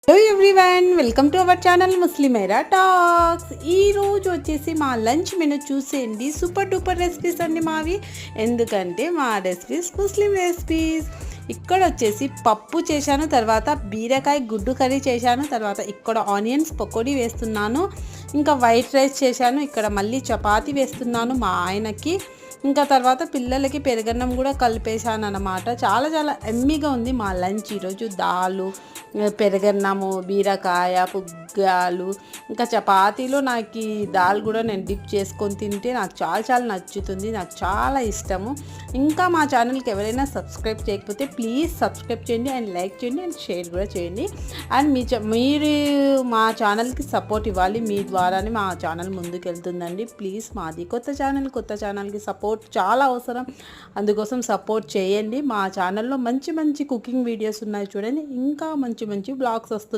Hello everyone, welcome to our channel ముస్లిమేరా talks. ఈరోజు వచ్చేసి మా లంచ్ మెనూ చూసేయండి. సూపర్ డూపర్ రెసిపీస్ అండి మావి. ఎందుకంటే మా రెసిపీస్ ముస్లిం రెసిపీస్. ఇక్కడ వచ్చేసి పప్పు చేశాను, తర్వాత బీరకాయ గుడ్డు కర్రీ చేశాను, తర్వాత ఇక్కడ ఆనియన్స్ పకోడీ వేస్తున్నాను, ఇంకా వైట్ రైస్ చేశాను, ఇక్కడ మళ్ళీ చపాతీ వేస్తున్నాను మా ఆయనకి, ఇంకా తర్వాత పిల్లలకి పెరుగన్నం కూడా కలిపేశాను అన్నమాట. చాలా చాలా ఎమ్మీగా ఉంది మా లంచ్ ఈరోజు. దాలు, పెరుగన్నము, బీరకాయ, పుగ్గాలు, ఇంకా చపాతీలో నాకు ఈ దాల్ కూడా నేను డిప్ చేసుకొని తింటే నాకు చాలా చాలా నచ్చుతుంది, నాకు చాలా ఇష్టము. ఇంకా మా ఛానల్కి ఎవరైనా సబ్స్క్రైబ్ చేయకపోతే ప్లీజ్ సబ్స్క్రైబ్ చేయండి అండ్ లైక్ చేయండి అండ్ షేర్ కూడా చేయండి. అండ్ మీరు మా ఛానల్కి సపోర్ట్ ఇవ్వాలి, మీ ద్వారానే మా ఛానల్ ముందుకు వెళ్తుందండి. ప్లీజ్, మాది కొత్త ఛానల్కి సపోర్ట్ చాలా అవసరం, అందుకోసం సపోర్ట్ చేయండి. మా ఛానల్లో మంచి మంచి కుకింగ్ వీడియోస్ ఉన్నాయి చూడండి, ఇంకా మంచి మంచి బ్లాగ్స్ వస్తున్నాయి.